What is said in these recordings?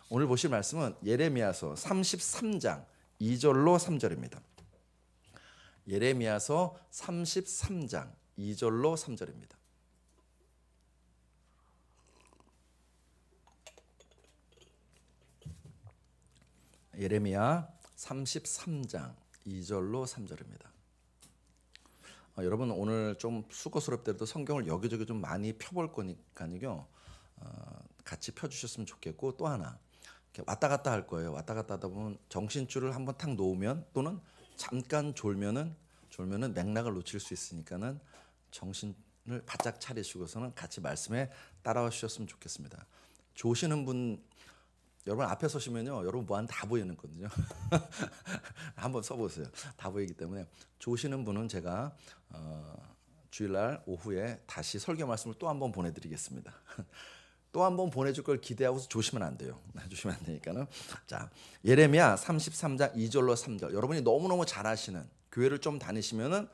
오늘 보실 말씀은 예레미야서 33장 2절로 3절입니다. 예레미야서 33장 2절로 3절입니다. 예레미야 33장 2절로 3절입니다. 여러분 오늘 좀 수고스럽더라도 성경을 여기저기 좀 많이 펴볼 거니까요. 같이 펴주셨으면 좋겠고, 또 하나 이렇게 왔다 갔다 할 거예요. 왔다 갔다 하다 보면 정신줄을 한번 탁 놓으면, 또는 잠깐 졸면은 맥락을 놓칠 수 있으니까는 정신을 바짝 차리시고서는 같이 말씀에 따라와 주셨으면 좋겠습니다. 조시는 분, 여러분 앞에 서시면요, 여러분 뭐 하는 다 보이거든요. 한번 써보세요. 다 보이기 때문에 조시는 분은 제가 주일날 오후에 다시 설교 말씀을 또 한 번 보내드리겠습니다. 또 한 번 보내줄 걸 기대하고서 조시면 안 돼요. 조시면 안 되니까는. 자, 예레미야 33장 2절로 3절. 여러분이 너무너무 잘 아시는, 교회를 좀 다니시면은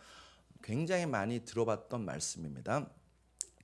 굉장히 많이 들어봤던 말씀입니다.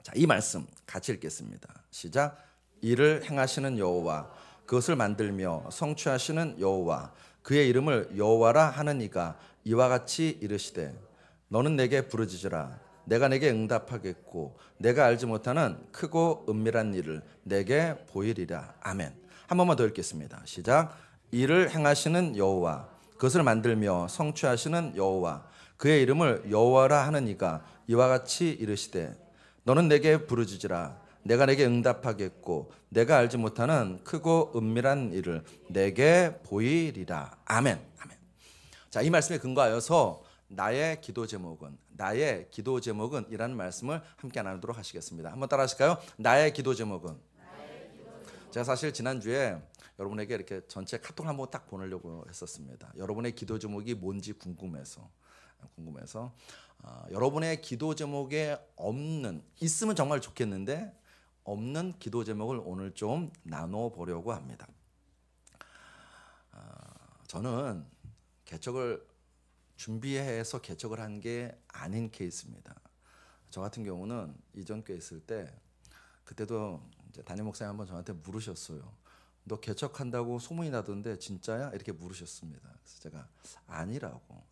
자, 이 말씀 같이 읽겠습니다. 시작. 이를 행하시는 여호와, 그것을 만들며 성취하시는 여호와, 그의 이름을 여호와라 하는 이가 이와 같이 이르시되, 너는 내게 부르짖으라. 내가 내게 응답하겠고 내가 알지 못하는 크고 은밀한 일을 내게 보이리라. 아멘. 한 번만 더 읽겠습니다. 시작. 이를 행하시는 여호와, 그것을 만들며 성취하시는 여호와, 그의 이름을 여호와라 하는 이가 이와 같이 이르시되, 너는 내게 부르짖으라. 내가 내게 응답하겠고 내가 알지 못하는 크고 은밀한 일을 내게 보이리라. 아멘. 아멘. 자, 이 말씀에 근거하여서 나의 기도 제목은 이라는 말씀을 함께 나누도록 하시겠습니다. 한번 따라 하실까요? 나의 기도 제목은. 제가 사실 지난주에 여러분에게 이렇게 전체 카톡을 한번 딱 보내려고 했었습니다. 여러분의 기도 제목이 뭔지 궁금해서 여러분의 기도 제목에 있으면 정말 좋겠는데, 없는 기도 제목을 오늘 좀 나눠보려고 합니다. 저는 개척을 준비해서 개척을 한 게 아닌 케이스입니다. 저 같은 경우는 이전 교회 있을 때, 그때도 이제 담임 목사님 한번 저한테 물으셨어요. 너 개척한다고 소문이 나던데 진짜야? 이렇게 물으셨습니다. 그래서 제가 아니라고.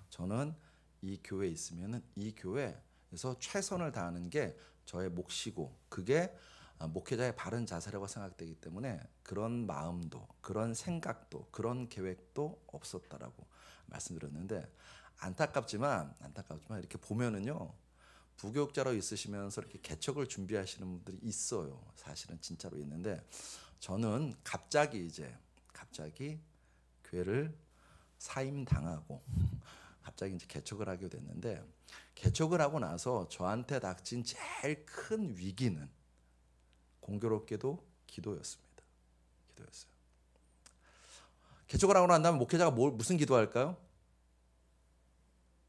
저는 이 교회에 있으면은 이 교회에서 최선을 다하는 게 저의 몫이고, 그게 목회자의 바른 자세라고 생각되기 때문에 그런 마음도, 그런 생각도, 그런 계획도 없었다라고 말씀드렸는데, 안타깝지만 이렇게 보면은요, 부교육자로 있으시면서 이렇게 개척을 준비하시는 분들이 있어요. 사실은 진짜로 있는데, 저는 갑자기 교회를 사임당하고 갑자기 이제 개척을 하게 됐는데, 개척을 하고 나서 저한테 닥친 제일 큰 위기는 공교롭게도 기도였습니다. 개척을 하고 난 다음에 목회자가 무슨 기도할까요?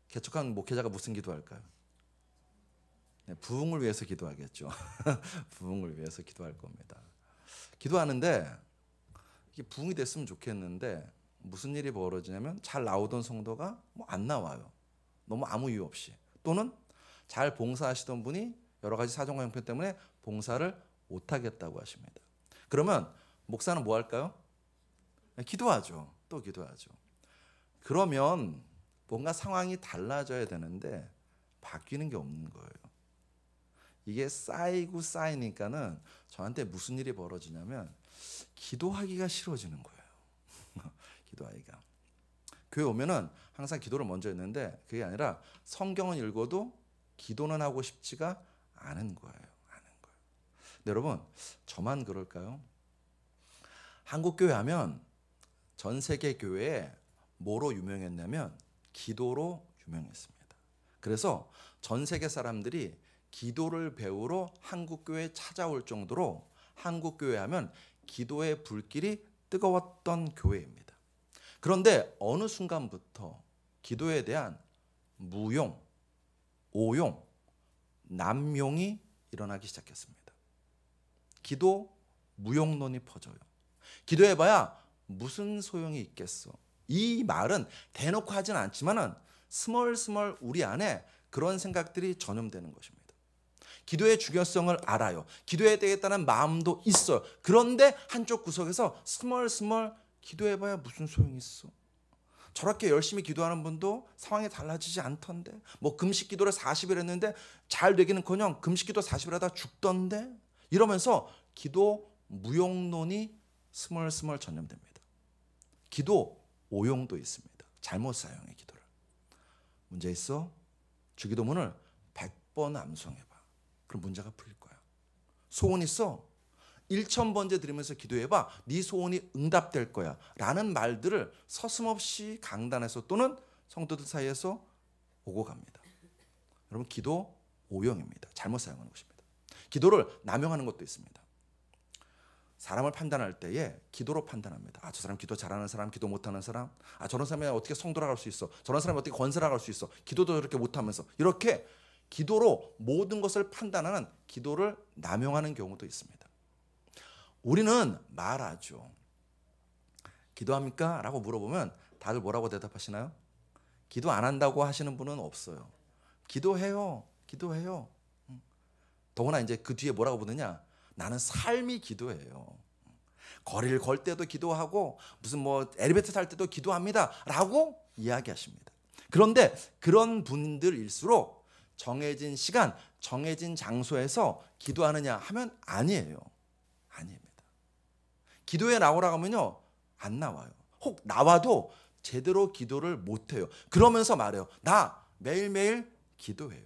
개척한 목회자가 무슨 기도할까요? 네, 부흥을 위해서 기도하겠죠. 부흥을 위해서 기도할 겁니다. 기도하는데 이게 부흥이 됐으면 좋겠는데, 무슨 일이 벌어지냐면 잘 나오던 성도가 안 나와요. 너무 아무 이유 없이. 또는 잘 봉사하시던 분이 여러 가지 사정과 형편 때문에 봉사를 못하겠다고 하십니다. 그러면 목사는 뭐 할까요? 기도하죠. 또 기도하죠. 그러면 뭔가 상황이 달라져야 되는데 바뀌는 게 없는 거예요. 이게 쌓이니까는 저한테 무슨 일이 벌어지냐면 기도하기가 싫어지는 거예요. 기도하기가. 교회 오면은 항상 기도를 먼저 했는데, 그게 아니라 성경은 읽어도 기도는 하고 싶지가 않은 거예요. 근데 여러분, 저만 그럴까요? 한국 교회 하면 전 세계 교회에 뭐로 유명했냐면 기도로 유명했습니다. 그래서 전 세계 사람들이 기도를 배우러 한국 교회에 찾아올 정도로 한국 교회 하면 기도의 불길이 뜨거웠던 교회입니다. 그런데 어느 순간부터 기도에 대한 무용, 오용, 남용이 일어나기 시작했습니다. 기도 무용론이 퍼져요. 기도해봐야 무슨 소용이 있겠어. 이 말은 대놓고 하진 않지만은 스멀스멀 우리 안에 그런 생각들이 전염되는 것입니다. 기도의 중요성을 알아요. 기도해야 되겠다는 마음도 있어요. 그런데 한쪽 구석에서 스멀스멀 기도해봐야 무슨 소용이 있어. 저렇게 열심히 기도하는 분도 상황이 달라지지 않던데, 뭐 금식 기도를 40일 했는데 잘 되기는커녕 금식 기도 40일 하다 죽던데, 이러면서 기도 무용론이 스멀스멀 전염됩니다. 기도 오용도 있습니다. 잘못 사용해 기도를. 문제 있어? 주기도문을 100번 암송해봐. 그럼 문제가 풀릴 거야. 소원 있어? 1000번째 드리면서 기도해봐. 네 소원이 응답될 거야. 라는 말들을 서슴없이 강단에서 또는 성도들 사이에서 오고 갑니다. 여러분, 기도 오용입니다. 잘못 사용하는 것입니다. 기도를 남용하는 것도 있습니다. 사람을 판단할 때에 기도로 판단합니다. 아, 저 사람 기도 잘하는 사람, 기도 못하는 사람, 아, 저런 사람이 어떻게 성도라 할 수 있어, 저런 사람이 어떻게 권세라 할 수 있어, 기도도 저렇게 못하면서, 이렇게 기도로 모든 것을 판단하는, 기도를 남용하는 경우도 있습니다. 우리는 말하죠. 기도합니까? 라고 물어보면 다들 뭐라고 대답하시나요? 기도 안 한다고 하시는 분은 없어요. 기도해요. 기도해요. 더구나 이제 그 뒤에 뭐라고 부르냐? 나는 삶이 기도예요. 거리를 걸 때도 기도하고 무슨 뭐 엘리베이터 탈 때도 기도합니다. 라고 이야기하십니다. 그런데 그런 분들일수록 정해진 시간, 정해진 장소에서 기도하느냐 하면 아니에요. 아닙니다. 기도에 나오라고 하면요, 안 나와요. 혹 나와도 제대로 기도를 못해요. 그러면서 말해요. 나 매일매일 기도해요.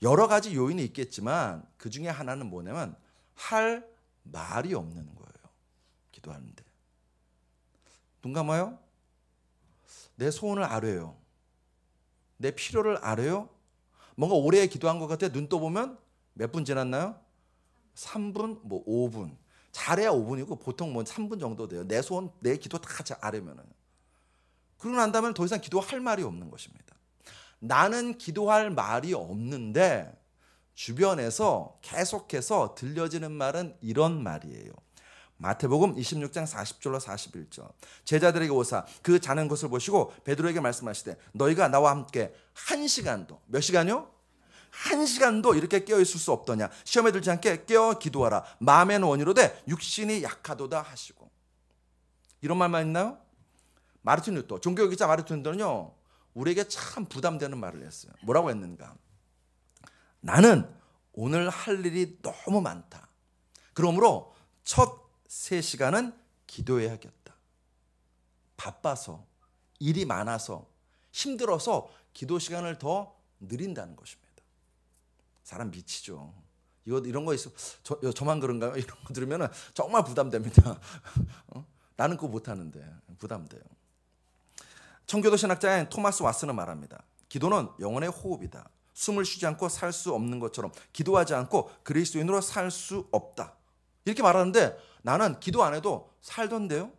여러 가지 요인이 있겠지만 그 중에 하나는 뭐냐면 할 말이 없는 거예요. 기도하는데. 눈 감아요. 내 소원을 아뢰요. 내 필요를 아뢰요. 뭔가 오래 기도한 것 같아. 눈 떠보면 몇 분 지났나요? 3분, 뭐 5분. 잘해야 5분이고 보통 뭐 3분 정도 돼요. 내 소원, 내 기도 다 아뢰면은. 그러고 난 다음에 더 이상 기도할 말이 없는 것입니다. 나는 기도할 말이 없는데 주변에서 계속해서 들려지는 말은 이런 말이에요. 마태복음 26장 40절로 41절. 제자들에게 오사 그 자는 것을 보시고 베드로에게 말씀하시되 너희가 나와 함께 1시간도, 몇 시간이요? 1시간도 이렇게 깨어 있을 수 없더냐. 시험에 들지 않게 깨어 기도하라. 마음에는 원이로되 육신이 약하도다 하시고. 이런 말만 있나요? 마르틴 루터, 종교기자 마르틴 루터는요, 우리에게 참 부담되는 말을 했어요. 뭐라고 했는가? 나는 오늘 할 일이 너무 많다. 그러므로 첫 3시간은 기도해야겠다. 바빠서, 일이 많아서, 힘들어서 기도 시간을 더 느린다는 것입니다. 사람 미치죠. 이런 거 있어. 저만 그런가요? 이런 거 들으면 정말 부담됩니다. 나는 그거 못하는데 부담돼요. 청교도 신학자인 토마스 왓슨은 말합니다. 기도는 영혼의 호흡이다. 숨을 쉬지 않고 살 수 없는 것처럼 기도하지 않고 그리스도인으로 살 수 없다. 이렇게 말하는데 나는 기도 안 해도 살던데요?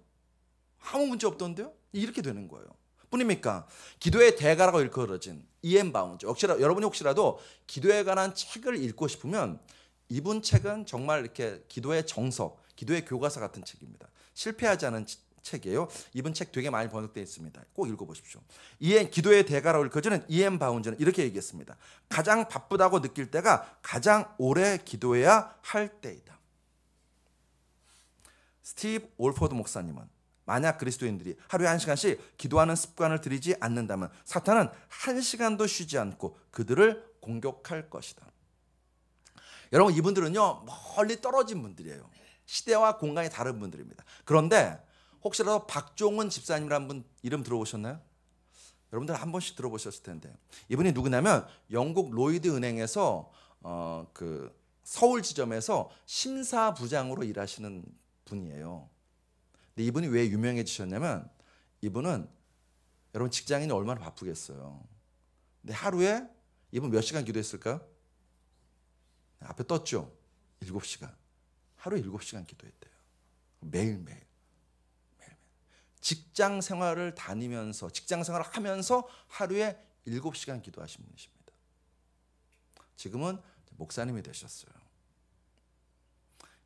아무 문제 없던데요? 이렇게 되는 거예요. 뿐입니까? 기도의 대가라고 일컬어진 E.M. 바운즈. 여러분이 혹시라도 기도에 관한 책을 읽고 싶으면 이분 책은 정말 이렇게 기도의 정석, 기도의 교과서 같은 책입니다. 실패하지 않은 책이에요. 이분 책 되게 많이 번역되어 있습니다. 꼭 읽어보십시오. 기도의 대가라고 일컬어지는 E.M. 바운즈는 이렇게 얘기했습니다. 가장 바쁘다고 느낄 때가 가장 오래 기도해야 할 때이다. 스티브 올포드 목사님은 만약 그리스도인들이 하루에 1시간씩 기도하는 습관을 들이지 않는다면 사탄은 1시간도 쉬지 않고 그들을 공격할 것이다. 여러분, 이분들은요, 멀리 떨어진 분들이에요. 시대와 공간이 다른 분들입니다. 그런데 혹시라도 박종훈 집사님이라는 분 이름 들어보셨나요? 여러분들 한 번씩 들어보셨을 텐데, 이분이 누구냐면 영국 로이드 은행에서 그 서울 지점에서 심사부장으로 일하시는 분이에요. 근데 이분이 왜 유명해지셨냐면 이분은, 여러분 직장인이 얼마나 바쁘겠어요. 근데 하루에 이분 몇 시간 기도했을까요? 앞에 떴죠. 7시간. 하루에 7시간 기도했대요. 매일매일. 직장 생활을 다니면서, 직장 생활을 하면서 하루에 7시간 기도하신 분이십니다. 지금은 목사님이 되셨어요.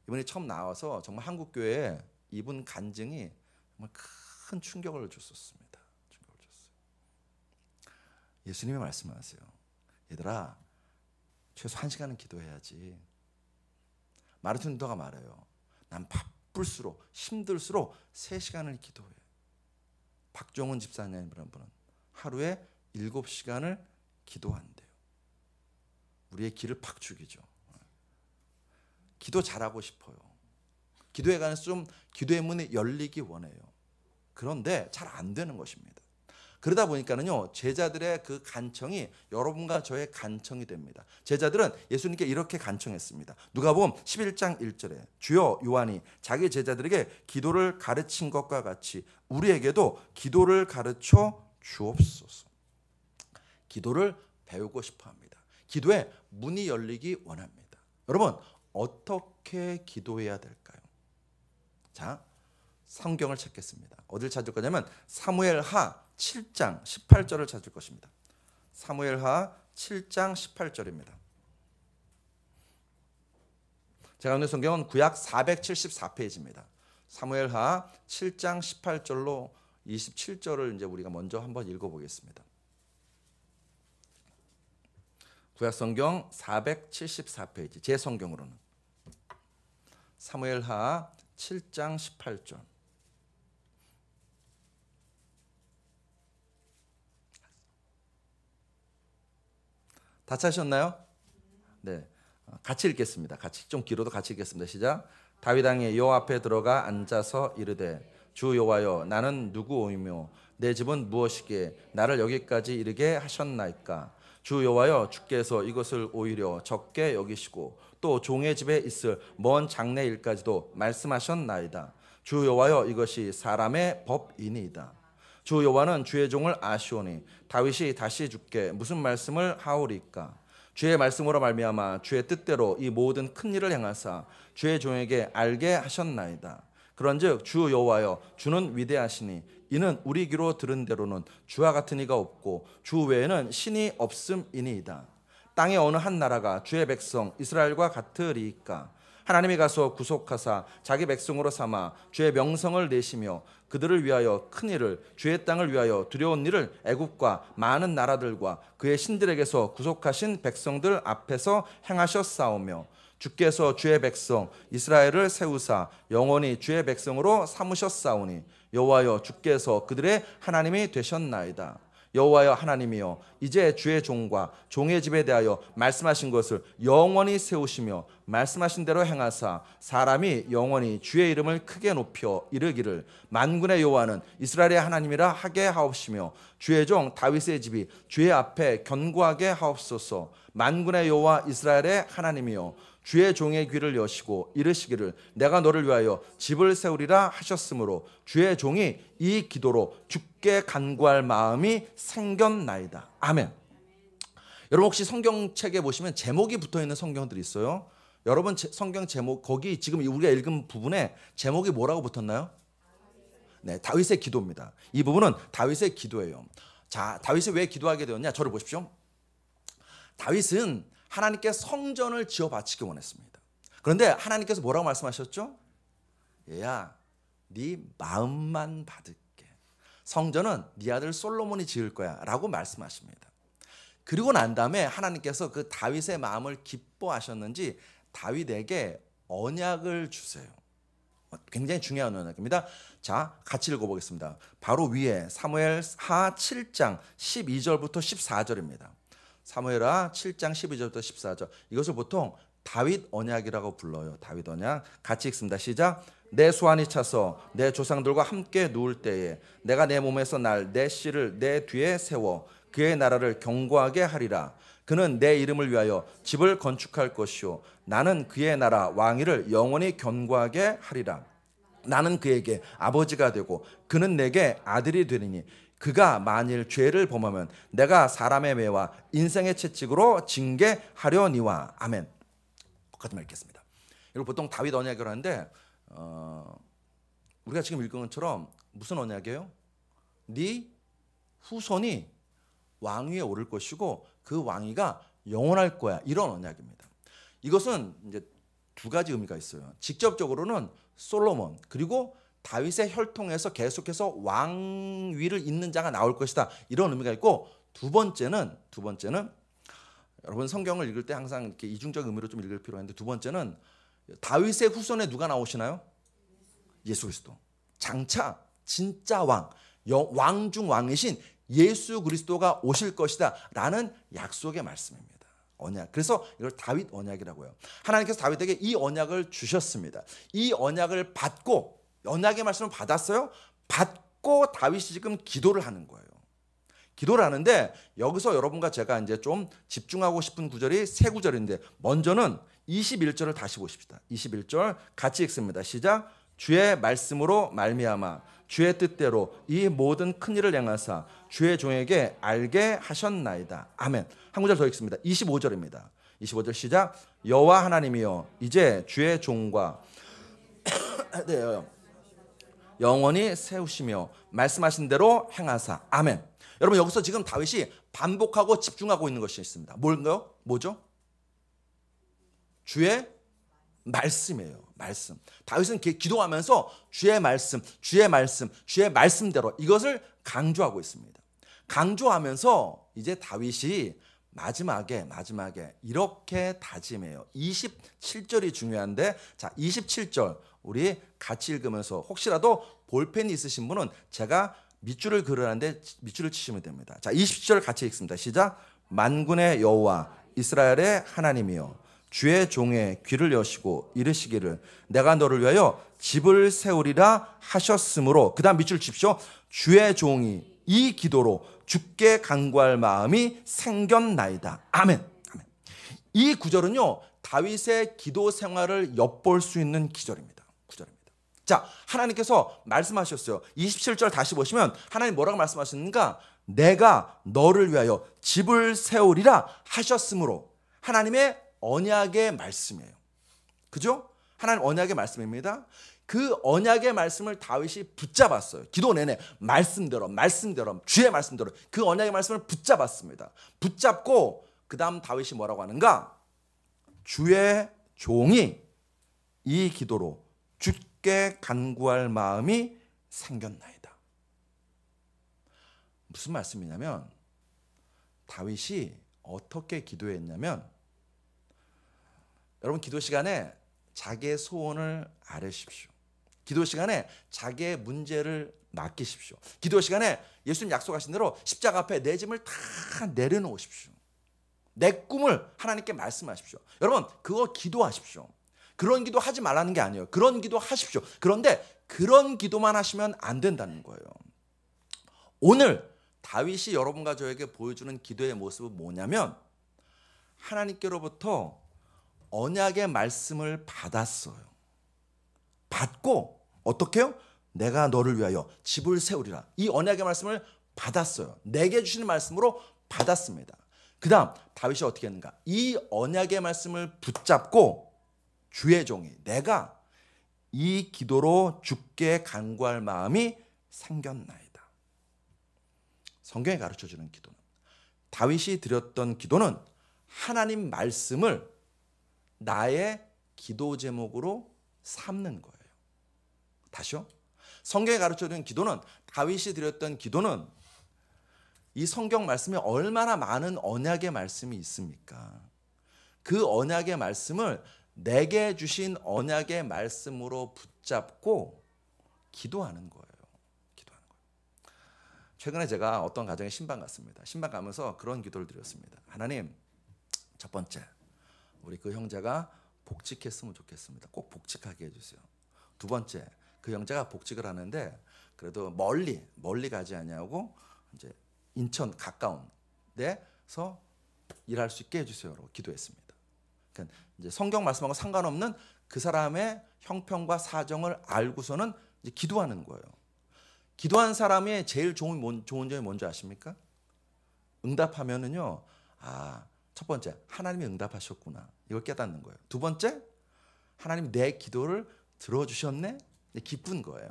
이분이 처음 나와서 정말 한국교회에 이분 간증이 정말 큰 충격을 줬었습니다. 예수님이 말씀하세요. 얘들아, 최소 1시간은 기도해야지. 마르틴 루터가 말해요. 난 바쁠수록 힘들수록 3시간을 기도해. 박종훈 집사님이라는 분은 하루에 7시간을 기도한대요. 우리의 길을 팍 죽이죠. 기도 잘하고 싶어요. 기도에 관해서 좀 기도의 문이 열리기 원해요. 그런데 잘 안 되는 것입니다. 그러다 보니까는요, 제자들의 그 간청이 여러분과 저의 간청이 됩니다. 제자들은 예수님께 이렇게 간청했습니다. 누가복음 11장 1절에 주여 요한이 자기 제자들에게 기도를 가르친 것과 같이 우리에게도 기도를 가르쳐 주옵소서. 기도를 배우고 싶어 합니다. 기도에 문이 열리기 원합니다. 여러분, 어떻게 기도해야 될까요? 자, 성경을 찾겠습니다. 어딜 찾을 거냐면 사무엘하 7장 18절을 찾을 것입니다. 사무엘하 7장 18절입니다. 제가 오늘 성경은 구약 474페이지입니다. 사무엘하 7장 18절로 27절을 이제 우리가 먼저 한번 읽어보겠습니다. 구약 성경 474페이지, 제 성경으로는 사무엘하 7장 18절. 다 찾으셨나요? 네, 같이 읽겠습니다. 같이 좀 길어도 같이 읽겠습니다. 시작. 다윗 왕이 여호와 앞에 들어가 앉아서 이르되 주 여호와여 나는 누구오이며 내 집은 무엇이기에 나를 여기까지 이르게 하셨나이까. 주 여호와여 주께서 이것을 오히려 적게 여기시고 또 종의 집에 있을 먼 장래 일까지도 말씀하셨나이다. 주 여호와여 이것이 사람의 법이니이다. 주 여호와는 주의 종을 아시오니 다윗이 다시 주께 무슨 말씀을 하오리까. 주의 말씀으로 말미암아 주의 뜻대로 이 모든 큰 일을 행하사 주의 종에게 알게 하셨나이다. 그런즉 주 여호와여 주는 위대하시니 이는 우리 귀로 들은 대로는 주와 같은 이가 없고 주 외에는 신이 없음이니이다. 땅의 어느 한 나라가 주의 백성 이스라엘과 같으리이까. 하나님이 가서 구속하사 자기 백성으로 삼아 주의 명성을 내시며 그들을 위하여 큰 일을 주의 땅을 위하여 두려운 일을 애굽과 많은 나라들과 그의 신들에게서 구속하신 백성들 앞에서 행하셨사오며 주께서 주의 백성 이스라엘을 세우사 영원히 주의 백성으로 삼으셨사오니 여호와여 주께서 그들의 하나님이 되셨나이다. 여호와여 하나님이여 이제 주의 종과 종의 집에 대하여 말씀하신 것을 영원히 세우시며 말씀하신 대로 행하사 사람이 영원히 주의 이름을 크게 높여 이르기를 만군의 여호와는 이스라엘의 하나님이라 하게 하옵시며 주의 종 다윗의 집이 주의 앞에 견고하게 하옵소서. 만군의 여호와 이스라엘의 하나님이여 주의 종의 귀를 여시고 이르시기를 내가 너를 위하여 집을 세우리라 하셨으므로 주의 종이 이 기도로 주께 간구할 마음이 생겼나이다. 아멘. 여러분 혹시 성경책에 보시면 제목이 붙어있는 성경들이 있어요. 여러분 성경 제목 거기 지금 우리가 읽은 부분에 제목이 뭐라고 붙었나요? 네, 다윗의 기도입니다. 이 부분은 다윗의 기도예요. 자, 다윗이 왜 기도하게 되었냐? 저를 보십시오. 다윗은 하나님께 성전을 지어 바치기 원했습니다. 그런데 하나님께서 뭐라고 말씀하셨죠? 얘야, 네 마음만 받을게. 성전은 네 아들 솔로몬이 지을 거야 라고 말씀하십니다. 그리고 난 다음에 하나님께서 그 다윗의 마음을 기뻐하셨는지 다윗에게 언약을 주세요. 굉장히 중요한 언약입니다. 자, 같이 읽어보겠습니다. 바로 위에 사무엘하 7장 12절부터 14절입니다. 사무엘하 7장 12절부터 14절. 이것을 보통 다윗 언약이라고 불러요. 다윗 언약. 같이 읽습니다. 시작. 내 수완이 차서 내 조상들과 함께 누울 때에 내가 내 몸에서 날 내 씨를 내 뒤에 세워 그의 나라를 견고하게 하리라. 그는 내 이름을 위하여 집을 건축할 것이요 나는 그의 나라 왕위를 영원히 견고하게 하리라. 나는 그에게 아버지가 되고 그는 내게 아들이 되리니 그가 만일 죄를 범하면 내가 사람의 매와 인생의 채찍으로 징계하려니와. 아멘. 똑같은 말 읽겠습니다. 여러분 보통 다윗 언약이라고 하는데 우리가 지금 읽은 것처럼 무슨 언약이에요? 네 후손이 왕위에 오를 것이고 그 왕위가 영원할 거야. 이런 언약입니다. 이것은 이제 두 가지 의미가 있어요. 직접적으로는 솔로몬 그리고 다윗의 혈통에서 계속해서 왕위를 잇는 자가 나올 것이다. 이런 의미가 있고 두 번째는 여러분 성경을 읽을 때 항상 이렇게 이중적 의미로 좀 읽을 필요가 있는데, 두 번째는 다윗의 후손에 누가 나오시나요? 예수 그리스도. 장차 진짜 왕 중 왕이신 예수 그리스도가 오실 것이다 라는 약속의 말씀입니다. 언약. 그래서 이걸 다윗 언약이라고 해요. 하나님께서 다윗에게 이 언약을 주셨습니다. 이 언약을 받고, 언약의 말씀을 받았어요. 받고 다윗이 지금 기도를 하는 거예요. 기도를 하는데, 여기서 여러분과 제가 이제 좀 집중하고 싶은 구절이 세 구절인데, 먼저는 21절을 다시 보십시다. 21절 같이 읽습니다. 시작. 주의 말씀으로 말미암아 주의 뜻대로 이 모든 큰 일을 행하사 주의 종에게 알게 하셨나이다. 아멘. 한 구절 더 읽습니다. 25절입니다. 25절 시작. 여호와 하나님이여 이제 주의 종과 네, 영원히 세우시며 말씀하신 대로 행하사. 아멘. 여러분, 여기서 지금 다윗이 반복하고 집중하고 있는 것이 있습니다. 뭔가요? 뭐죠? 주의 말씀이에요. 말씀. 다윗은 기도하면서 주의 말씀, 주의 말씀, 주의 말씀대로 이것을 강조하고 있습니다. 강조하면서 이제 다윗이 마지막에 이렇게 다짐해요. 27절이 중요한데, 자, 27절 우리 같이 읽으면서, 혹시라도 볼펜이 있으신 분은 제가 밑줄을 그리는데 밑줄을 치시면 됩니다. 자, 27절 같이 읽습니다. 시작. 만군의 여호와 이스라엘의 하나님이여 주의 종의 귀를 여시고 이르시기를 내가 너를 위하여 집을 세우리라 하셨으므로, 그 다음 밑줄 칩시오. 주의 종이 이 기도로 주께 간구할 마음이 생겼나이다. 아멘. 아멘. 이 구절은요, 다윗의 기도 생활을 엿볼 수 있는 구절입니다. 자, 하나님께서 말씀하셨어요. 27절 다시 보시면 하나님 뭐라고 말씀하셨는가? 내가 너를 위하여 집을 세우리라 하셨으므로. 하나님의 언약의 말씀이에요. 그죠? 하나님 언약의 말씀입니다. 그 언약의 말씀을 다윗이 붙잡았어요. 기도 내내 말씀대로 주의 말씀대로 그 언약의 말씀을 붙잡았습니다. 붙잡고 그 다음 다윗이 뭐라고 하는가? 주의 종이 이 기도로 주께 간구할 마음이 생겼나이다. 무슨 말씀이냐면, 다윗이 어떻게 기도했냐면, 여러분 기도 시간에 자기의 소원을 아뢰십시오. 기도 시간에 자기의 문제를 맡기십시오. 기도 시간에 예수님 약속하신 대로 십자가 앞에 내 짐을 다 내려놓으십시오. 내 꿈을 하나님께 말씀하십시오. 여러분, 그거 기도하십시오. 그런 기도 하지 말라는 게 아니에요. 그런 기도 하십시오. 그런데 그런 기도만 하시면 안 된다는 거예요. 오늘 다윗이 여러분과 저에게 보여주는 기도의 모습은 뭐냐면, 하나님께로부터 언약의 말씀을 받았어요. 받고 어떻게 해요? 내가 너를 위하여 집을 세우리라. 이 언약의 말씀을 받았어요. 내게 주시는 말씀으로 받았습니다. 그 다음 다윗이 어떻게 했는가? 이 언약의 말씀을 붙잡고 주의 종이 내가 이 기도로 주께 간구할 마음이 생겼나이다. 성경에 가르쳐주는 기도는, 다윗이 드렸던 기도는 하나님 말씀을 나의 기도 제목으로 삼는 거예요. 다시요. 성경에 가르쳐주는 기도는, 다윗이 드렸던 기도는, 이 성경 말씀에 얼마나 많은 언약의 말씀이 있습니까? 그 언약의 말씀을 내게 주신 언약의 말씀으로 붙잡고 기도하는 거예요. 최근에 제가 어떤 가정에 신방 갔습니다. 신방 가면서 그런 기도를 드렸습니다. 하나님, 첫 번째, 우리 그 형제가 복직했으면 좋겠습니다. 꼭 복직하게 해주세요. 두 번째, 그 형제가 복직을 하는데 그래도 멀리 가지 않냐고 이제 인천 가까운 데서 일할 수 있게 해주세요라고 기도했습니다. 그러니까 이제 성경 말씀하고 상관없는 그 사람의 형편과 사정을 알고서는 이제 기도하는 거예요. 기도한 사람의 제일 좋은 점이 뭔지 아십니까? 응답하면은요, 첫 번째, 하나님이 응답하셨구나, 이걸 깨닫는 거예요. 두 번째, 하나님이 내 기도를 들어주셨네, 기쁜 거예요.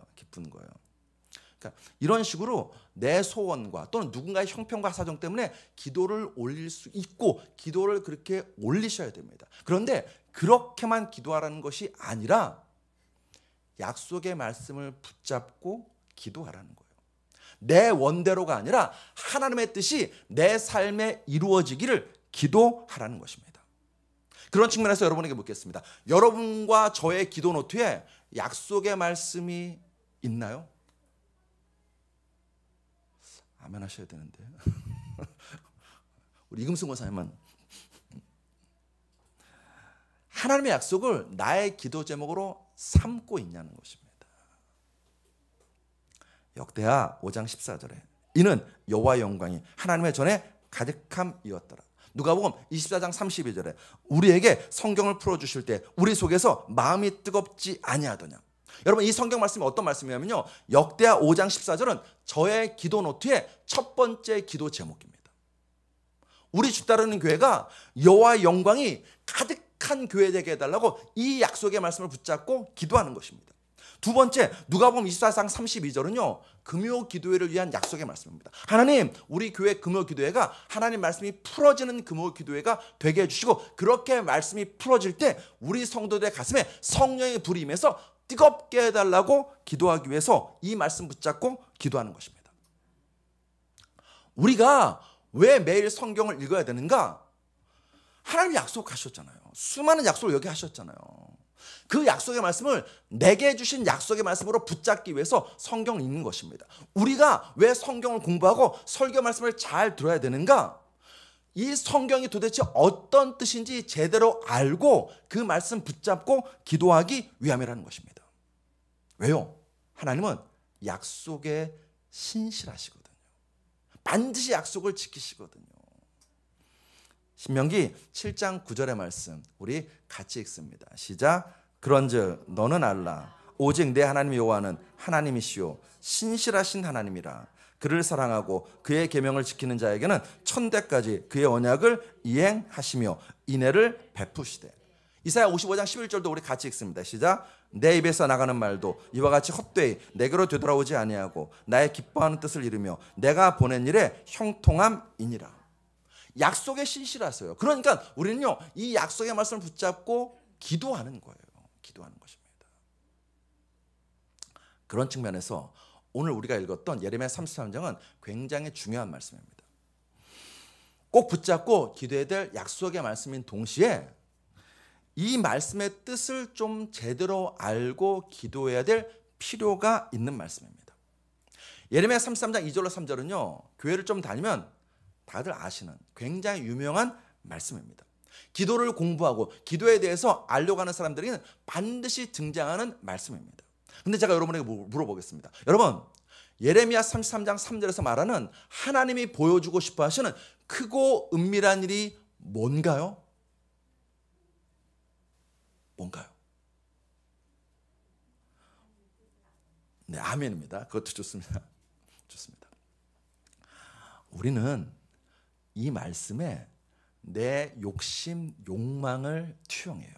그러니까 이런 식으로 내 소원과 또는 누군가의 형편과 사정 때문에 기도를 올릴 수 있고, 기도를 그렇게 올리셔야 됩니다. 그런데 그렇게만 기도하라는 것이 아니라 약속의 말씀을 붙잡고 기도하라는 거예요. 내 원대로가 아니라 하나님의 뜻이 내 삶에 이루어지기를 기도하라는 것입니다. 그런 측면에서 여러분에게 묻겠습니다. 여러분과 저의 기도 노트에 약속의 말씀이 있나요? 아멘 하셔야 되는데. 우리 이금승 권사님은 하나님의 약속을 나의 기도 제목으로 삼고 있냐는 것입니다. 역대하 5장 14절에 이는 여호와의 영광이 하나님의 전에 가득함이었더라. 누가복음 24장 32절에 우리에게 성경을 풀어주실 때 우리 속에서 마음이 뜨겁지 아니하더냐. 여러분, 이 성경 말씀이 어떤 말씀이냐면요, 역대하 5장 14절은 저의 기도 노트의 첫 번째 기도 제목입니다. 우리 주 따르는 교회가 여호와의 영광이 가득한 교회 되게 해달라고 이 약속의 말씀을 붙잡고 기도하는 것입니다. 두 번째, 누가복음 24장 32절은요, 금요 기도회를 위한 약속의 말씀입니다. 하나님, 우리 교회 금요 기도회가 하나님 말씀이 풀어지는 금요 기도회가 되게 해주시고, 그렇게 말씀이 풀어질 때 우리 성도들의 가슴에 성령의 불이 임해서 뜨겁게 해달라고 기도하기 위해서 이 말씀 붙잡고 기도하는 것입니다. 우리가 왜 매일 성경을 읽어야 되는가? 하나님이 약속하셨잖아요. 수많은 약속을 여기 하셨잖아요. 그 약속의 말씀을 내게 주신 약속의 말씀으로 붙잡기 위해서 성경을 읽는 것입니다. 우리가 왜 성경을 공부하고 설교 말씀을 잘 들어야 되는가? 이 성경이 도대체 어떤 뜻인지 제대로 알고 그 말씀 붙잡고 기도하기 위함이라는 것입니다. 왜요? 하나님은 약속에 신실하시거든요. 반드시 약속을 지키시거든요. 신명기 7장 9절의 말씀 우리 같이 읽습니다. 시작. 그런즉 너는 알라 오직 내 하나님 여호와는 하나님이시요 신실하신 하나님이라. 그를 사랑하고 그의 계명을 지키는 자에게는 천대까지 그의 언약을 이행하시며 인애를 베푸시되. 이사야 55장 11절도 우리 같이 읽습니다. 시작. 내 입에서 나가는 말도 이와 같이 헛되이 내게로 되돌아오지 아니하고 나의 기뻐하는 뜻을 이루며 내가 보낸 일에 형통함이니라. 약속에 신실하세요. 그러니까 우리는요, 이 약속의 말씀을 붙잡고 기도하는 거예요. 기도하는 것입니다. 그런 측면에서 오늘 우리가 읽었던 예레미야 33장은 굉장히 중요한 말씀입니다. 꼭 붙잡고 기도해야 될 약속의 말씀인 동시에 이 말씀의 뜻을 좀 제대로 알고 기도해야 될 필요가 있는 말씀입니다. 예레미야 33장 2절로 3절은요, 교회를 좀 다니면 다들 아시는 굉장히 유명한 말씀입니다. 기도를 공부하고 기도에 대해서 알려고 하는 사람들에게는 반드시 등장하는 말씀입니다. 근데 제가 여러분에게 물어보겠습니다. 여러분, 예레미야 33장 3절에서 말하는 하나님이 보여주고 싶어 하시는 크고 은밀한 일이 뭔가요? 뭔가요? 네, 아멘입니다. 그것도 좋습니다. 좋습니다. 우리는 이 말씀에 내 욕심, 욕망을 투영해요.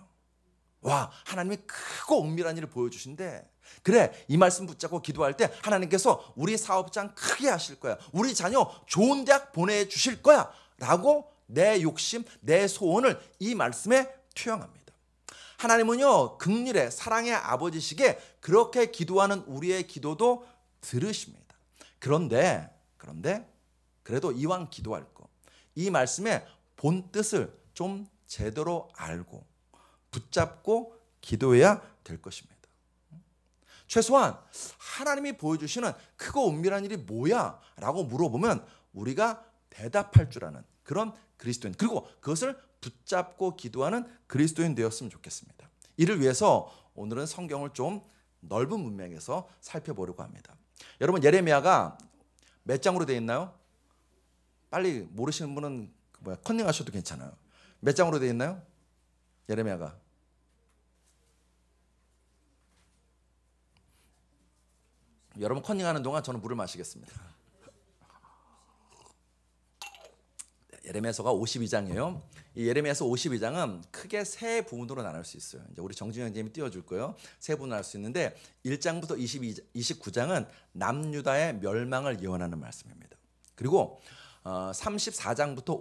와, 하나님이 크고 은밀한 일을 보여주신대. 그래, 이 말씀 붙잡고 기도할 때 하나님께서 우리 사업장 크게 하실 거야. 우리 자녀 좋은 대학 보내주실 거야. 라고 내 욕심, 내 소원을 이 말씀에 투영합니다. 하나님은요, 긍휼의 사랑의 아버지시기에 그렇게 기도하는 우리의 기도도 들으십니다. 그런데 그래도 이왕 기도할 거, 이 말씀의 본 뜻을 좀 제대로 알고 붙잡고 기도해야 될 것입니다. 최소한 하나님이 보여주시는 크고 은밀한 일이 뭐야? 라고 물어보면 우리가 대답할 줄 아는 그런 그리스도인, 그리고 그것을 붙잡고 기도하는 그리스도인 되었으면 좋겠습니다. 이를 위해서 오늘은 성경을 좀 넓은 문맥에서 살펴보려고 합니다. 여러분, 예레미야가 몇 장으로 되어 있나요? 빨리 모르시는 분은 컨닝하셔도 괜찮아요. 몇 장으로 되어 있나요? 예레미야가. 여러분 컨닝하는 동안 저는 물을 마시겠습니다. 예레미야서가 52장이에요. 이 예레미야서 52장은 크게 세 부분으로 나눌 수 있어요. 이제 우리 정진영 선생님이 띄워줄 거예요. 세 부분 나눌 수 있는데 1장부터 29장은 남유다의 멸망을 예언하는 말씀입니다. 그리고 34장부터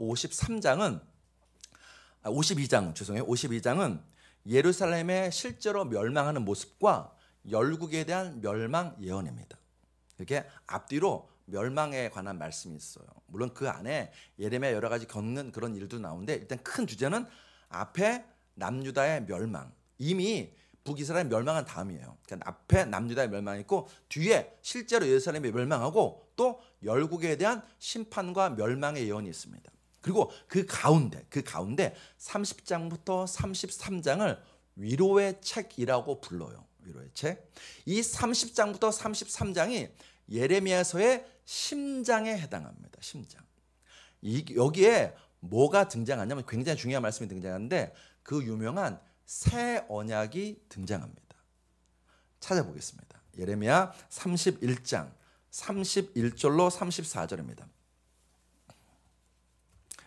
52장은 예루살렘의 실제로 멸망하는 모습과 열국에 대한 멸망 예언입니다. 이렇게 앞뒤로 멸망에 관한 말씀이 있어요. 물론 그 안에 예레미야 여러 가지 겪는 그런 일도 나오는데 일단 큰 주제는 앞에 남유다의 멸망. 이미 북이스라엘 멸망한 다음이에요. 그러니까 앞에 남유다의 멸망이 있고 뒤에 실제로 예루살렘이 멸망하고 또 열국에 대한 심판과 멸망의 예언이 있습니다. 그리고 그 가운데 30장부터 33장을 위로의 책이라고 불러요. 위로의 책. 이 30장부터 33장이 예레미야서의 심장에 해당합니다. 심장. 여기에 뭐가 등장하냐면 굉장히 중요한 말씀이 등장하는데 그 유명한 새 언약이 등장합니다. 찾아보겠습니다. 예레미야 31장 31절로 34절입니다.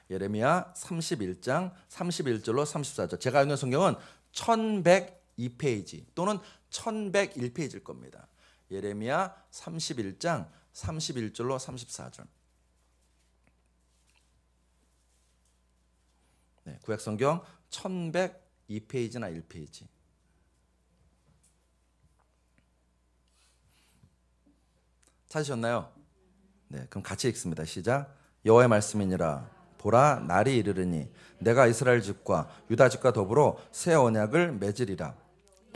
예레미야 31장 31절로 34절. 제가 읽는 성경은 1102페이지 또는 1101페이지일 겁니다. 예레미야 31장 31절로 34절. 네, 구약성경 1102페이지나 1페이지. 찾으셨나요? 네, 그럼 같이 읽습니다. 시작. 여호와의 말씀이니라. 보라, 날이 이르르니 내가 이스라엘 집과 유다 집과 더불어 새 언약을 맺으리라.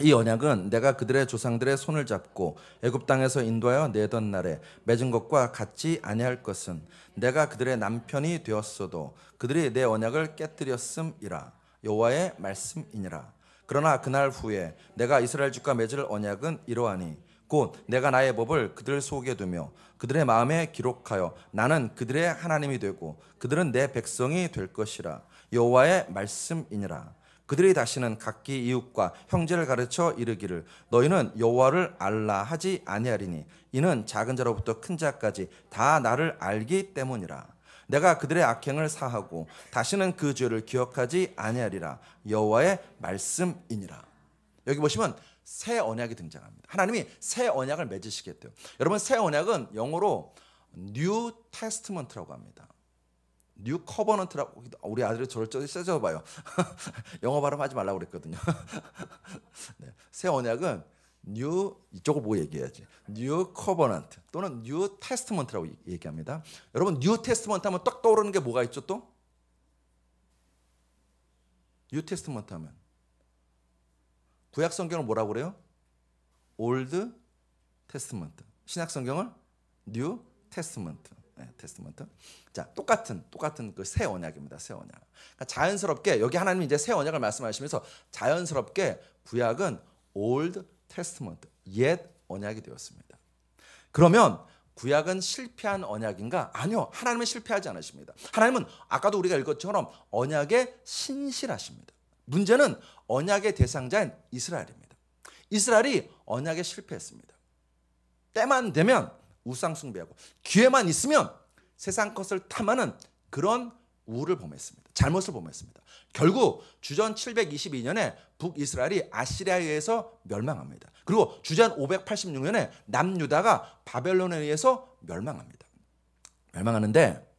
이 언약은 내가 그들의 조상들의 손을 잡고 애굽 땅에서 인도하여 내던 날에 맺은 것과 같지 아니할 것은 내가 그들의 남편이 되었어도 그들이 내 언약을 깨뜨렸음이라. 여호와의 말씀이니라. 그러나 그날 후에 내가 이스라엘 집과 맺을 언약은 이러하니 곧 내가 나의 법을 그들 속에 두며 그들의 마음에 기록하여 나는 그들의 하나님이 되고 그들은 내 백성이 될 것이라. 여호와의 말씀이니라. 그들이 다시는 각기 이웃과 형제를 가르쳐 이르기를 너희는 여호와를 알라 하지 아니하리니 이는 작은 자로부터 큰 자까지 다 나를 알기 때문이라. 내가 그들의 악행을 사하고 다시는 그 죄를 기억하지 아니하리라. 여호와의 말씀이니라. 여기 보시면 새 언약이 등장합니다. 하나님이 새 언약을 맺으시겠대요. 여러분, 새 언약은 영어로 New Testament라고 합니다. 뉴 커버넌트라고. 우리 아들이 저를 써줘봐요. 영어 발음하지 말라고 그랬거든요. 네, 새 언약은 뉴, 이쪽을 보고 얘기해야지. 뉴 커버넌트 또는 뉴 테스트먼트라고 얘기합니다. 여러분, 뉴 테스트먼트 하면 딱 떠오르는 게 뭐가 있죠 또? 뉴 테스트먼트 하면 구약 성경을 뭐라고 그래요? 올드 테스트먼트. 신약 성경을 뉴 테스트먼트. 네, 테스트먼트. 자, 똑같은 그 새 언약입니다. 새 언약. 그러니까 자연스럽게 여기 하나님이 이제 새 언약을 말씀하시면서 자연스럽게 구약은 올드 테스트먼트, 옛 언약이 되었습니다. 그러면 구약은 실패한 언약인가? 아니요. 하나님은 실패하지 않으십니다. 하나님은 아까도 우리가 읽은 것처럼 언약에 신실하십니다. 문제는 언약의 대상자인 이스라엘입니다. 이스라엘이 언약에 실패했습니다. 때만 되면 우상 숭배하고 기회만 있으면 세상 것을 탐하는 그런 우를 범했습니다. 잘못을 범했습니다. 결국 주전 722년에 북이스라엘이 아시리아에 의해서 멸망합니다. 그리고 주전 586년에 남유다가 바벨론에 의해서 멸망합니다. 멸망하는데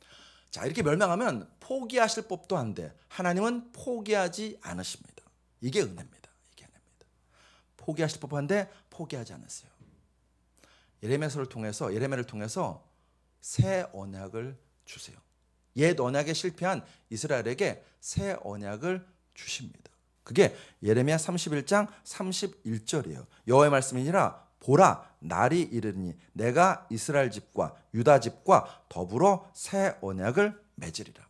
자, 이렇게 멸망하면 포기하실 법도 한데 하나님은 포기하지 않으십니다. 이게 은혜입니다. 이게 은혜입니다. 포기하실 법한데 포기하지 않으세요. 예레미야를 통해서 새 언약을 주세요. 옛 언약에 실패한 이스라엘에게 새 언약을 주십니다. 그게 예레미야 31장 31절이에요. 여호와의 말씀이니라. 보라, 날이 이르니 내가 이스라엘 집과 유다 집과 더불어 새 언약을 맺으리라.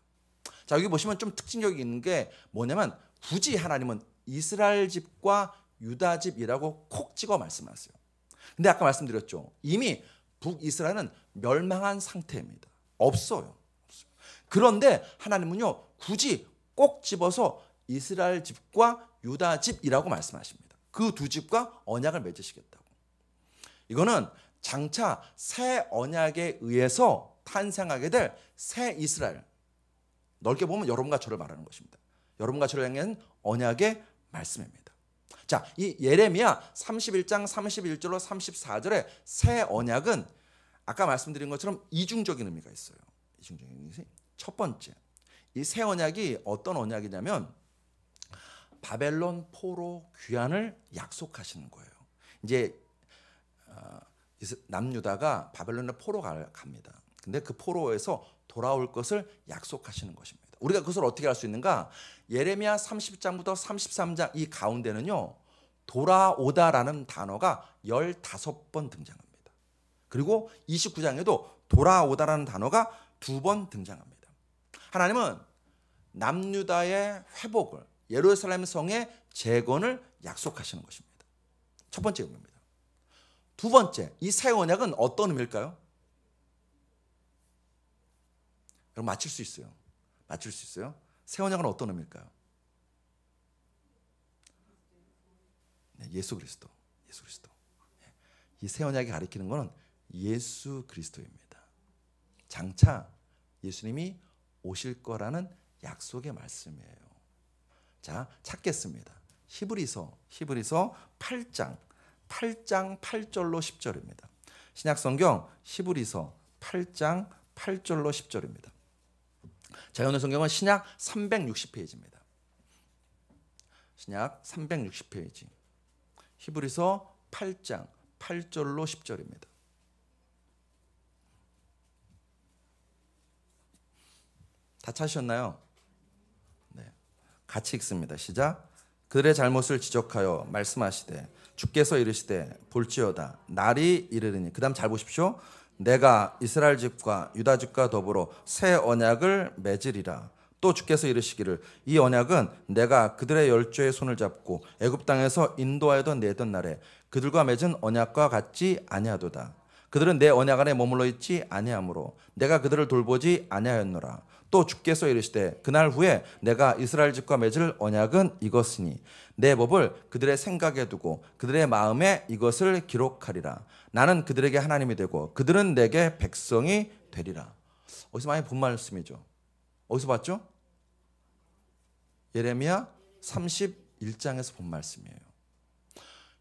자, 여기 보시면 좀 특징적이 있는 게 뭐냐면 굳이 하나님은 이스라엘 집과 유다 집이라고 콕 찍어 말씀하세요. 근데 아까 말씀드렸죠. 이미 북이스라엘은 멸망한 상태입니다. 없어요. 그런데 하나님은요, 굳이 꼭 집어서 이스라엘 집과 유다 집이라고 말씀하십니다. 그 두 집과 언약을 맺으시겠다고. 이거는 장차 새 언약에 의해서 탄생하게 될 새 이스라엘. 넓게 보면 여러분과 저를 말하는 것입니다. 여러분과 저를 향한 언약의 말씀입니다. 자, 이 예레미야 31장 31절로 34절의 새 언약은 아까 말씀드린 것처럼 이중적인 의미가 있어요. 이중적인 의미. 첫 번째, 이 새 언약이 어떤 언약이냐면 바벨론 포로 귀환을 약속하시는 거예요. 이제 남유다가 바벨론에 포로 갑니다. 근데 그 포로에서 돌아올 것을 약속하시는 것입니다. 우리가 그것을 어떻게 알 수 있는가? 예레미야 30장부터 33장 이 가운데는요, 돌아오다라는 단어가 15번 등장합니다. 그리고 29장에도 돌아오다라는 단어가 2번 등장합니다. 하나님은 남유다의 회복을, 예루살렘 성의 재건을 약속하시는 것입니다. 첫 번째 의미입니다. 두 번째, 이 새 언약은 어떤 의미일까요? 여러분 맞출 수 있어요. 맞출 수 있어요? 새 언약은 어떤 의미일까요? 네, 예수 그리스도. 예수 그리스도. 이 새 언약이 가리키는 것은 예수 그리스도입니다. 장차 예수님이 오실 거라는 약속의 말씀이에요. 자, 찾겠습니다. 히브리서 8장 8절로 10절입니다. 신약성경 히브리서 8장 8절로 10절입니다. 자, 오늘 성경은 신약 360페이지입니다. 신약 360페이지. 히브리서 8장 8절로 10절입니다. 다 찾으셨나요? 네. 같이 읽습니다. 시작. 그들의 잘못을 지적하여 말씀하시되 주께서 이르시되 볼지어다 날이 이르리니, 그 다음 잘 보십시오. 내가 이스라엘 집과 유다 집과 더불어 새 언약을 맺으리라. 또 주께서 이르시기를 이 언약은 내가 그들의 열조의 손을 잡고 애굽 땅에서 인도하여 내던 날에 그들과 맺은 언약과 같지 아니하도다. 그들은 내 언약 안에 머물러 있지 아니하므로 내가 그들을 돌보지 아니하였노라. 또 주께서 이르시되 그날 후에 내가 이스라엘 집과 맺을 언약은 이것이니 내 법을 그들의 생각에 두고 그들의 마음에 이것을 기록하리라. 나는 그들에게 하나님이 되고 그들은 내게 백성이 되리라. 어디서 많이 본 말씀이죠. 어디서 봤죠? 예레미야 31장에서 본 말씀이에요.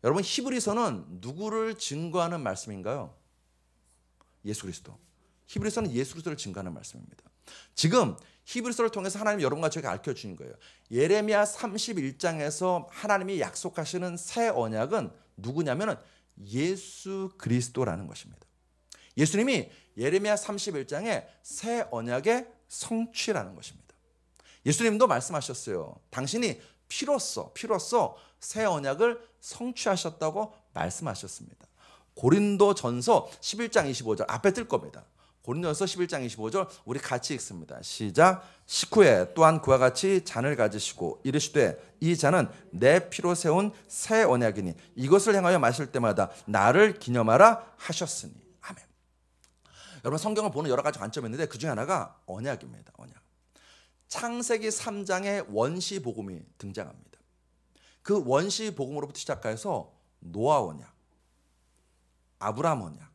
여러분, 히브리서는 누구를 증거하는 말씀인가요? 예수 그리스도. 히브리서는 예수 그리스도를 증거하는 말씀입니다. 지금 히브리서를 통해서 하나님 여러분과 저에게 알려주신 거예요. 예레미야 31장에서 하나님이 약속하시는 새 언약은 누구냐면 예수 그리스도라는 것입니다. 예수님이 예레미야 31장에 새 언약의 성취라는 것입니다. 예수님도 말씀하셨어요. 당신이 피로써 새 언약을 성취하셨다고 말씀하셨습니다. 고린도전서 11장 25절 앞에 뜰 겁니다. 고린도전서 11장 25절 우리 같이 읽습니다. 시작. 식후에 또한 그와 같이 잔을 가지시고 이르시되 이 잔은 내 피로 세운 새 언약이니 이것을 행하여 마실 때마다 나를 기념하라 하셨으니. 아멘. 여러분, 성경을 보는 여러 가지 관점이 있는데 그 중에 하나가 언약입니다. 언약. 창세기 3장에 원시 복음이 등장합니다. 그 원시 복음으로부터 시작해서 노아 언약, 아브라함 언약,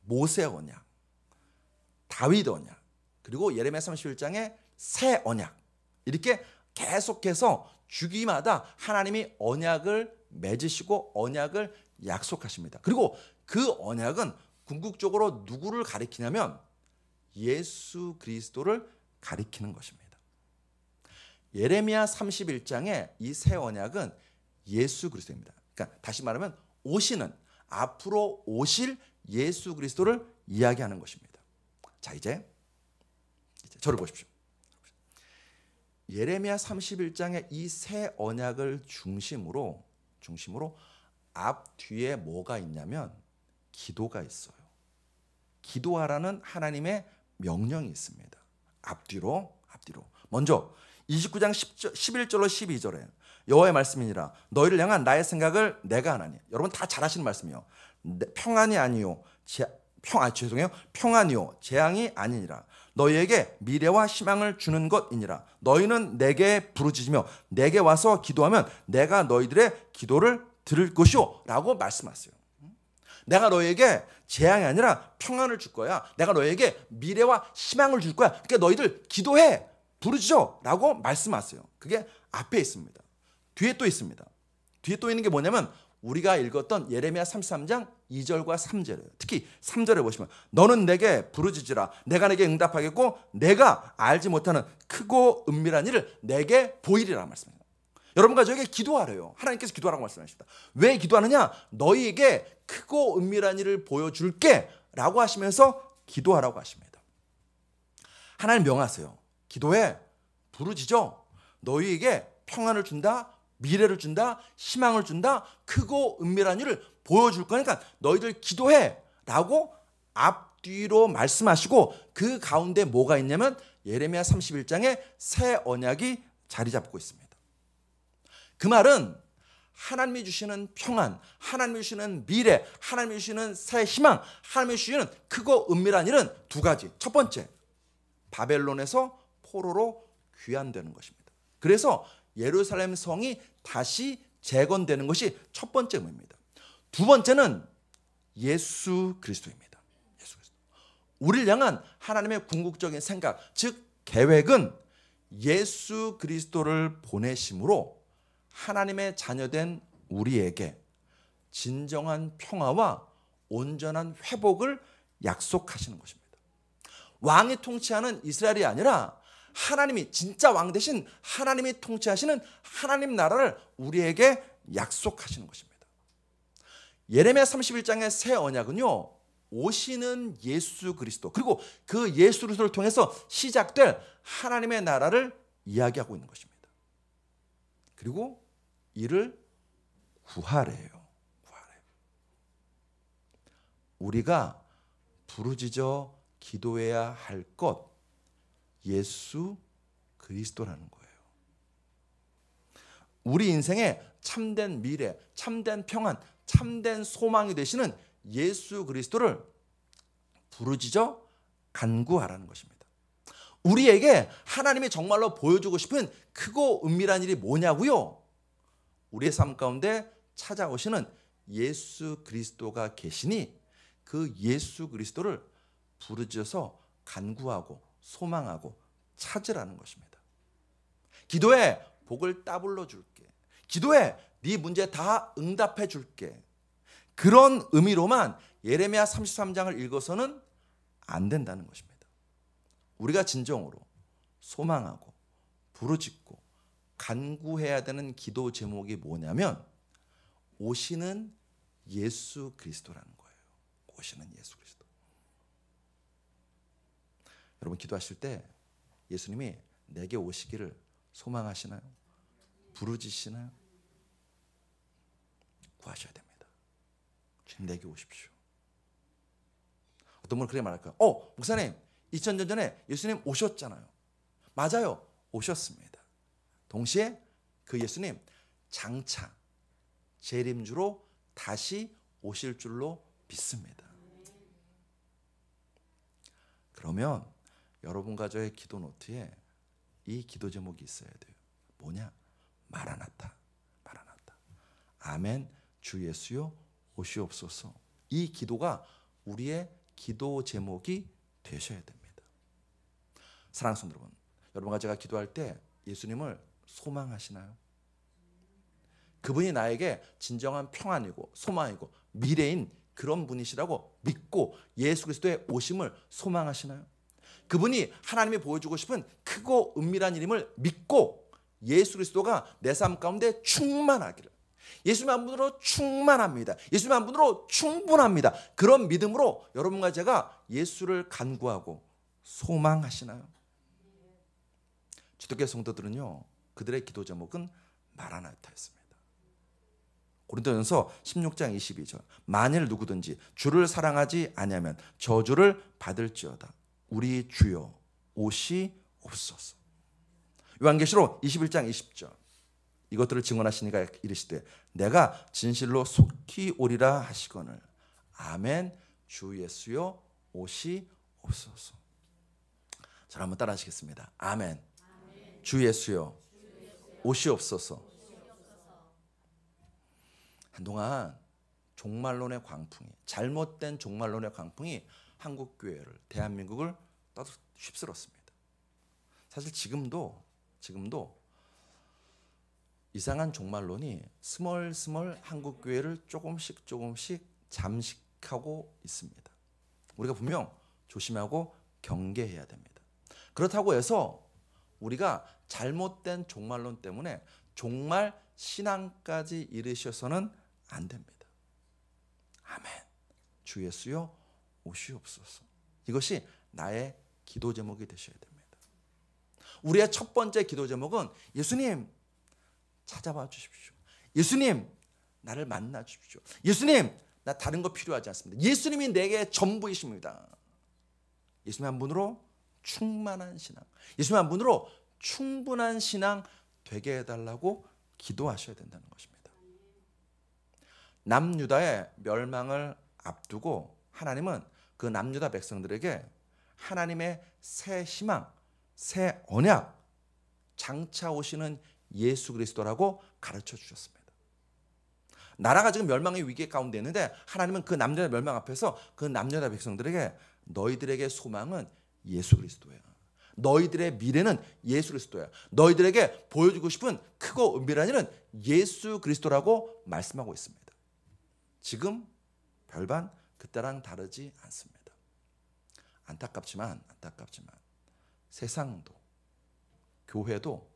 모세 언약, 다윗 언약, 그리고 예레미야 31장의 새 언약, 이렇게 계속해서 주기마다 하나님이 언약을 맺으시고 언약을 약속하십니다. 그리고 그 언약은 궁극적으로 누구를 가리키냐면 예수 그리스도를 가리키는 것입니다. 예레미야 31장의 이 새 언약은 예수 그리스도입니다. 그러니까 다시 말하면 오시는, 앞으로 오실 예수 그리스도를 이야기하는 것입니다. 자, 이제 저를 보십시오. 예레미야 31장의 이 새 언약을 중심으로 앞 뒤에 뭐가 있냐면 기도가 있어요. 기도하라는 하나님의 명령이 있습니다. 앞뒤로. 먼저 29장 11절로 12절에 여호와의 말씀이니라 너희를 향한 나의 생각을 내가 하나니. 여러분 다 잘 아시는 말씀이요. 평안이 아니요 평안이요 재앙이 아니니라. 너희에게 미래와 희망을 주는 것이니라. 너희는 내게 부르짖으며 내게 와서 기도하면 내가 너희들의 기도를 들을 것이요 라고 말씀하세요. 내가 너희에게 재앙이 아니라 평안을 줄 거야. 내가 너희에게 미래와 희망을 줄 거야. 그러니까 너희들 기도해, 부르짖어 라고 말씀하세요. 그게 앞에 있습니다. 뒤에 또 있습니다. 뒤에 또 있는 게 뭐냐면 우리가 읽었던 예레미야 33장 2절과 3절이에요. 특히 3절에 보시면 너는 내게 부르짖으라. 내가 내게 응답하겠고 내가 알지 못하는 크고 은밀한 일을 내게 보이리라 말씀입니다. 여러분과 저에게 기도하래요. 하나님께서 기도하라고 말씀하십니다. 왜 기도하느냐? 너희에게 크고 은밀한 일을 보여줄게 라고 하시면서 기도하라고 하십니다. 하나님 명하세요. 기도해. 부르짖어. 너희에게 평안을 준다. 미래를 준다. 희망을 준다. 크고 은밀한 일을 보여줄 거니까 너희들 기도해 라고 앞뒤로 말씀하시고, 그 가운데 뭐가 있냐면 예레미야 31장에 새 언약이 자리 잡고 있습니다. 그 말은 하나님이 주시는 평안, 하나님이 주시는 미래, 하나님이 주시는 새 희망, 하나님이 주시는 크고 은밀한 일은 두 가지. 첫 번째, 바벨론에서 포로로 귀환되는 것입니다. 그래서 예루살렘 성이 다시 재건되는 것이 첫 번째 의미입니다. 두 번째는 예수 그리스도입니다. 예수 그리스도. 우리를 향한 하나님의 궁극적인 생각, 즉 계획은 예수 그리스도를 보내심으로 하나님의 자녀된 우리에게 진정한 평화와 온전한 회복을 약속하시는 것입니다. 왕이 통치하는 이스라엘이 아니라 하나님이, 진짜 왕 대신 하나님이 통치하시는 하나님 나라를 우리에게 약속하시는 것입니다. 예레미야 31장의 새 언약은요, 오시는 예수 그리스도, 그리고 그 예수 그리스도를 통해서 시작될 하나님의 나라를 이야기하고 있는 것입니다. 그리고 이를 구하래요. 우리가 부르짖어 기도해야 할 것, 예수 그리스도라는 거예요. 우리 인생에 참된 미래, 참된 평안, 참된 소망이 되시는 예수 그리스도를 부르짖어 간구하라는 것입니다. 우리에게 하나님이 정말로 보여주고 싶은 크고 은밀한 일이 뭐냐고요? 우리의 삶 가운데 찾아오시는 예수 그리스도가 계시니 그 예수 그리스도를 부르짖어서 간구하고 소망하고 찾으라는 것입니다. 기도해, 복을 따블러 줄게. 기도해, 네 문제 다 응답해 줄게. 그런 의미로만 예레미야 33장을 읽어서는 안 된다는 것입니다. 우리가 진정으로 소망하고 부르짖고 간구해야 되는 기도 제목이 뭐냐면 오시는 예수 그리스도라는 거예요. 오시는 예수 그리스도. 여러분 기도하실 때 예수님이 내게 오시기를 소망하시나요? 부르짖으시나요? 구하셔야 됩니다. 주님 내게 오십시오. 어떤 분은 그렇게 말할까요? 목사님 2000년 전에 예수님 오셨잖아요. 맞아요. 오셨습니다. 동시에 그 예수님 장차 재림주로 다시 오실 줄로 믿습니다. 그러면 여러분과 저의 기도 노트에 이 기도 제목이 있어야 돼요. 뭐냐? 마라나타. 마라나타. 아멘 주 예수여 오시옵소서. 이 기도가 우리의 기도 제목이 되셔야 됩니다. 사랑하는 성도 여러분, 여러분과 제가 기도할 때 예수님을 소망하시나요? 그분이 나에게 진정한 평안이고 소망이고 미래인 그런 분이시라고 믿고 예수 그리스도의 오심을 소망하시나요? 그분이 하나님이 보여주고 싶은 크고 은밀한 일임을 믿고 예수 그리스도가 내 삶 가운데 충만하기를, 예수님 한 분으로 충만합니다, 예수님 한 분으로 충분합니다, 그런 믿음으로 여러분과 제가 예수를 간구하고 소망하시나요? 주택교회 성도들은요, 그들의 기도 제목은 마라나타였습니다. 고린도전서 16장 22절. 만일 누구든지 주를 사랑하지 아니하면 저주를 받을지어다. 우리 주여 오시옵소서. 요한계시록 21장 20절. 이것들을 증언하시니가 이르시되 내가 진실로 속히 오리라 하시거늘 아멘 주 예수여 오시옵소서. 저를 한번 따라 하시겠습니다. 아멘. 주 예수여 오시옵소서. 한동안 종말론의 광풍이, 잘못된 종말론의 광풍이 한국교회를, 대한민국을 떠도 휩쓸었습니다. 사실 지금도 이상한 종말론이 스멀스멀 한국교회를 조금씩 잠식하고 있습니다. 우리가 분명 조심하고 경계해야 됩니다. 그렇다고 해서 우리가 잘못된 종말론 때문에 종말 신앙까지 이르셔서는 안 됩니다. 아멘. 주 예수여 오시옵소서. 이것이 나의 기도 제목이 되셔야 됩니다. 우리의 첫 번째 기도 제목은 예수님 찾아와 주십시오. 예수님 나를 만나 주십시오. 예수님 나 다른 거 필요하지 않습니다. 예수님이 내게 전부이십니다. 예수님 한 분으로 충만한 신앙, 예수님 한 분으로 충분한 신앙 되게 해달라고 기도하셔야 된다는 것입니다. 남유다의 멸망을 앞두고 하나님은 그 남유다 백성들에게 하나님의 새 희망, 새 언약, 장차 오시는 예수 그리스도라고 가르쳐 주셨습니다. 나라가 지금 멸망의 위기 가운데 있는데 하나님은 그 남유다 멸망 앞에서 그 남유다 백성들에게 너희들에게 소망은 예수 그리스도야. 너희들의 미래는 예수 그리스도야. 너희들에게 보여주고 싶은 크고 은밀한 일은 예수 그리스도라고 말씀하고 있습니다. 지금 별반 그때랑 다르지 않습니다. 안타깝지만 세상도 교회도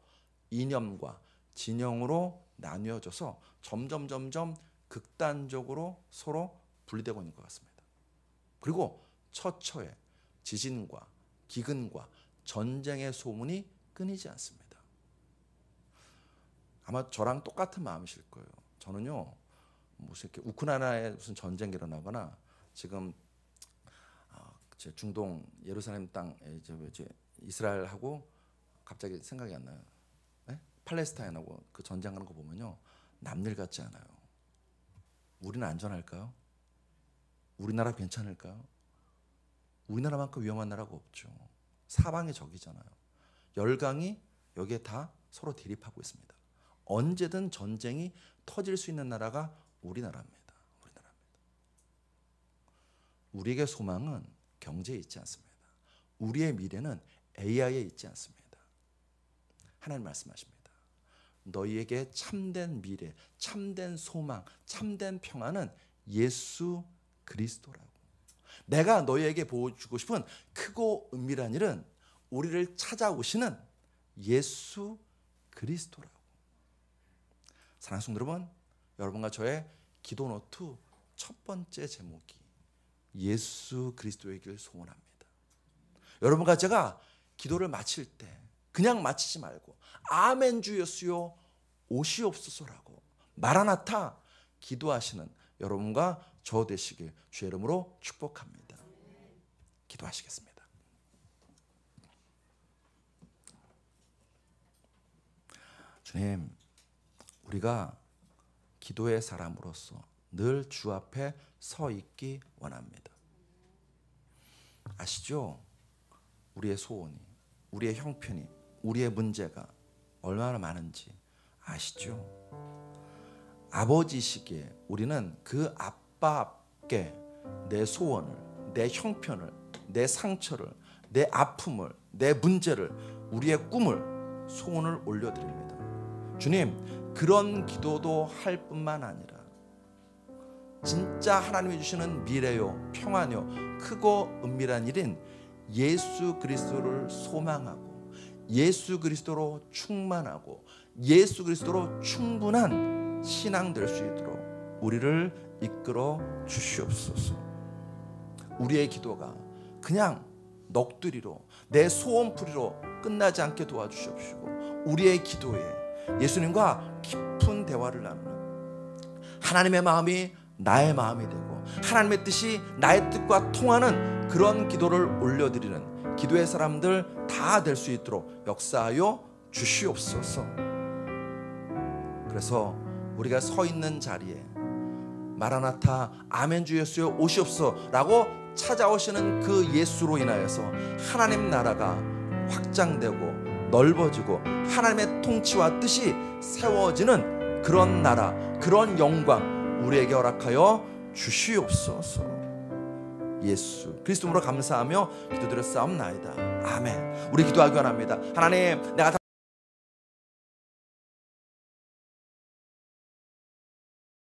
이념과 진영으로 나뉘어져서 점점 극단적으로 서로 분리되고 있는 것 같습니다. 그리고 처처에 지진과 기근과 전쟁의 소문이 끊이지 않습니다. 아마 저랑 똑같은 마음이실 거예요. 저는요, 무슨 이렇게 우크라이나에 무슨 전쟁이 일어나거나 지금 중동 예루살렘 땅에 이제 이스라엘하고 갑자기 생각이 안 나요. 네? 팔레스타인하고 그 전쟁하는 거 보면요, 남일 같지 않아요. 우리는 안전할까요? 우리나라 괜찮을까요? 우리나라만큼 위험한 나라가 없죠. 사방이 적이잖아요. 열강이 여기에 다 서로 대립하고 있습니다. 언제든 전쟁이 터질 수 있는 나라가 우리나라입니다. 우리에게 소망은 경제에 있지 않습니다. 우리의 미래는 AI에 있지 않습니다. 하나님 말씀하십니다. 너희에게 참된 미래, 참된 소망, 참된 평안은 예수 그리스도라고. 내가 너희에게 보여주고 싶은 크고 은밀한 일은 우리를 찾아오시는 예수 그리스도라고. 사랑하는 성도 여러분, 여러분과 저의 기도 노트 첫 번째 제목이 예수 그리스도이길 소원합니다. 여러분과 제가 기도를 마칠 때 그냥 마치지 말고 아멘 주 예수여 오시옵소서라고 마라나타 기도하시는 여러분과 저 되시길 주의 이름으로 축복합니다. 기도하시겠습니다. 주님, 우리가 기도의 사람으로서 늘 주 앞에 서 있기 원합니다. 아시죠? 우리의 소원이, 우리의 형편이, 우리의 문제가 얼마나 많은지 아시죠? 아버지시기에 우리는 그 아빠께 내 소원을, 내 형편을, 내 상처를, 내 아픔을, 내 문제를, 우리의 꿈을, 소원을 올려드립니다. 주님, 그런 기도도 할 뿐만 아니라 진짜 하나님이 주시는 미래요, 평안요, 크고 은밀한 일인 예수 그리스도를 소망하고 예수 그리스도로 충만하고 예수 그리스도로 충분한 신앙 될 수 있도록 우리를 이끌어 주시옵소서. 우리의 기도가 그냥 넋두리로 내 소원풀이로 끝나지 않게 도와주시옵시고 우리의 기도에 예수님과 깊은 대화를 나누는 하나님의 마음이 나의 마음이 되고 하나님의 뜻이 나의 뜻과 통하는 그런 기도를 올려드리는 기도의 사람들 다 될 수 있도록 역사하여 주시옵소서. 그래서 우리가 서 있는 자리에 마라나타 아멘 주 예수여 오시옵소서라고 찾아오시는 그 예수로 인하여서 하나님 나라가 확장되고 넓어지고 하나님의 통치와 뜻이 세워지는 그런 나라, 그런 영광 우리에게 허락하여 주시옵소서. 예수 그리스도로 감사하며 기도드렸사옵나이다. 아멘. 우리 기도하기 원합니다. 하나님, 내가